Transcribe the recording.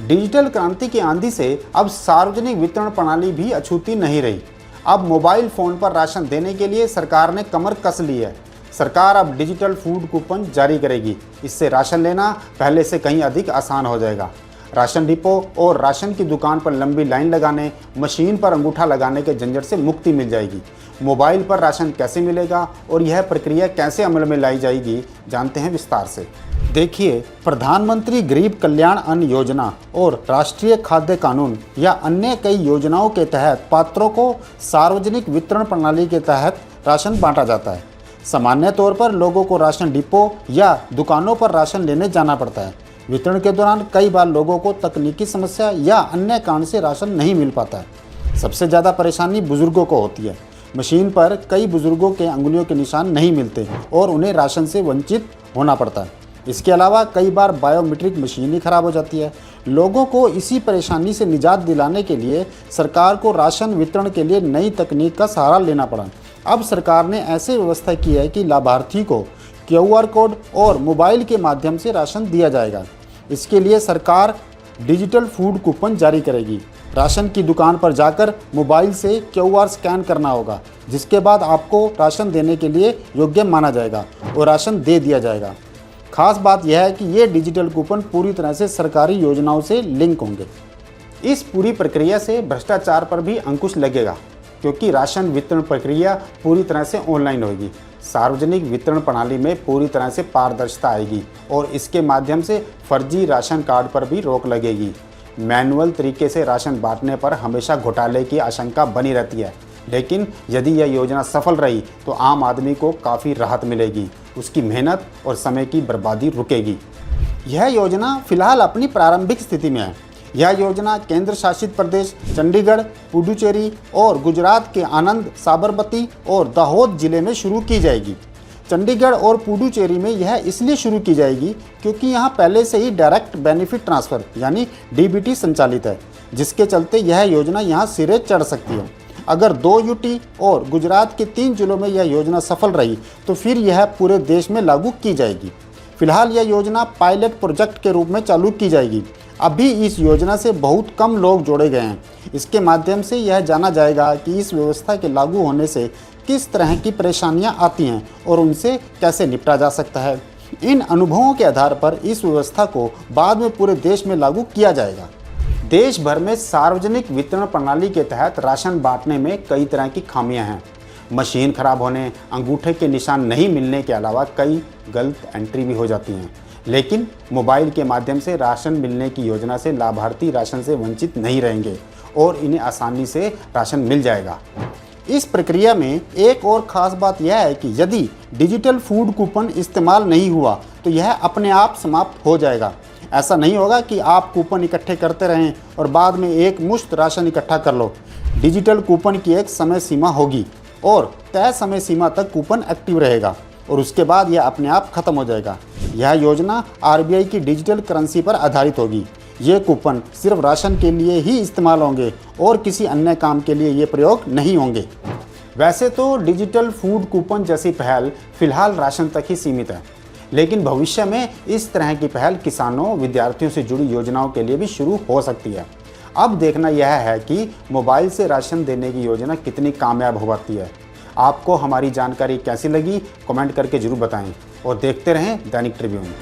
Digital क्रांति की आंधी से अब सार्वजनिक वितरण प्रणाली भी अछूती नहीं रही। अब मोबाइल फ़ोन पर राशन देने के लिए सरकार ने कमर कस ली है। सरकार अब डिजिटल फूड कूपन जारी करेगी। इससे राशन लेना पहले से कहीं अधिक आसान हो जाएगा। राशन डिपो और राशन की दुकान पर लंबी लाइन लगाने, मशीन पर अंगूठा लगाने के झंझट से मुक्ति मिल जाएगी। मोबाइल पर राशन कैसे मिलेगा और यह प्रक्रिया कैसे अमल में लाई जाएगी, जानते हैं विस्तार से। देखिए, प्रधानमंत्री गरीब कल्याण अन्न योजना और राष्ट्रीय खाद्य कानून या अन्य कई योजनाओं के तहत पात्रों को सार्वजनिक वितरण प्रणाली के तहत राशन बांटा जाता है। सामान्य तौर पर लोगों को राशन डिपो या दुकानों पर राशन लेने जाना पड़ता है। वितरण के दौरान कई बार लोगों को तकनीकी समस्या या अन्य कारण से राशन नहीं मिल पाता है। सबसे ज़्यादा परेशानी बुजुर्गों को होती है। मशीन पर कई बुजुर्गों के अंगुलियों के निशान नहीं मिलते और उन्हें राशन से वंचित होना पड़ता है। इसके अलावा कई बार बायोमेट्रिक मशीन ही खराब हो जाती है। लोगों को इसी परेशानी से निजात दिलाने के लिए सरकार को राशन वितरण के लिए नई तकनीक का सहारा लेना पड़ा। अब सरकार ने ऐसी व्यवस्था की है कि लाभार्थी को QR कोड और मोबाइल के माध्यम से राशन दिया जाएगा। इसके लिए सरकार डिजिटल फूड कूपन जारी करेगी। राशन की दुकान पर जाकर मोबाइल से QR स्कैन करना होगा, जिसके बाद आपको राशन देने के लिए योग्य माना जाएगा और राशन दे दिया जाएगा। खास बात यह है कि ये डिजिटल कूपन पूरी तरह से सरकारी योजनाओं से लिंक होंगे। इस पूरी प्रक्रिया से भ्रष्टाचार पर भी अंकुश लगेगा, क्योंकि राशन वितरण प्रक्रिया पूरी तरह से ऑनलाइन होगी। सार्वजनिक वितरण प्रणाली में पूरी तरह से पारदर्शिता आएगी और इसके माध्यम से फर्जी राशन कार्ड पर भी रोक लगेगी। मैनुअल तरीके से राशन बांटने पर हमेशा घोटाले की आशंका बनी रहती है, लेकिन यदि यह योजना सफल रही तो आम आदमी को काफ़ी राहत मिलेगी। उसकी मेहनत और समय की बर्बादी रुकेगी। यह योजना फिलहाल अपनी प्रारंभिक स्थिति में है। यह योजना केंद्र शासित प्रदेश चंडीगढ़, पुडुचेरी और गुजरात के आनंद, साबरमती और दाहोद जिले में शुरू की जाएगी। चंडीगढ़ और पुडुचेरी में यह इसलिए शुरू की जाएगी क्योंकि यहाँ पहले से ही डायरेक्ट बेनिफिट ट्रांसफ़र यानी DBT संचालित है, जिसके चलते यह योजना यहाँ सिरे चढ़ सकती है। अगर 2 UT और गुजरात के 3 जिलों में यह योजना सफल रही तो फिर यह पूरे देश में लागू की जाएगी। फिलहाल यह योजना पायलट प्रोजेक्ट के रूप में चालू की जाएगी। अभी इस योजना से बहुत कम लोग जोड़े गए हैं। इसके माध्यम से यह जाना जाएगा कि इस व्यवस्था के लागू होने से किस तरह की परेशानियां आती हैं और उनसे कैसे निपटा जा सकता है। इन अनुभवों के आधार पर इस व्यवस्था को बाद में पूरे देश में लागू किया जाएगा। देश भर में सार्वजनिक वितरण प्रणाली के तहत राशन बांटने में कई तरह की खामियां हैं। मशीन खराब होने, अंगूठे के निशान नहीं मिलने के अलावा कई गलत एंट्री भी हो जाती हैं। लेकिन मोबाइल के माध्यम से राशन मिलने की योजना से लाभार्थी राशन से वंचित नहीं रहेंगे और इन्हें आसानी से राशन मिल जाएगा। इस प्रक्रिया में एक और ख़ास बात यह है कि यदि डिजिटल फूड कूपन इस्तेमाल नहीं हुआ तो यह अपने आप समाप्त हो जाएगा। ऐसा नहीं होगा कि आप कूपन इकट्ठे करते रहें और बाद में एक मुश्त राशन इकट्ठा कर लो। डिजिटल कूपन की एक समय सीमा होगी और तय समय सीमा तक कूपन एक्टिव रहेगा और उसके बाद यह अपने आप खत्म हो जाएगा। यह योजना RBI की डिजिटल करेंसी पर आधारित होगी। ये कूपन सिर्फ राशन के लिए ही इस्तेमाल होंगे और किसी अन्य काम के लिए ये प्रयोग नहीं होंगे। वैसे तो डिजिटल फूड कूपन जैसी पहल फिलहाल राशन तक ही सीमित है, लेकिन भविष्य में इस तरह की पहल किसानों, विद्यार्थियों से जुड़ी योजनाओं के लिए भी शुरू हो सकती है। अब देखना यह है कि मोबाइल से राशन देने की योजना कितनी कामयाब हो पाती है। आपको हमारी जानकारी कैसी लगी, कमेंट करके जरूर बताएं और देखते रहें दैनिक ट्रिब्यून।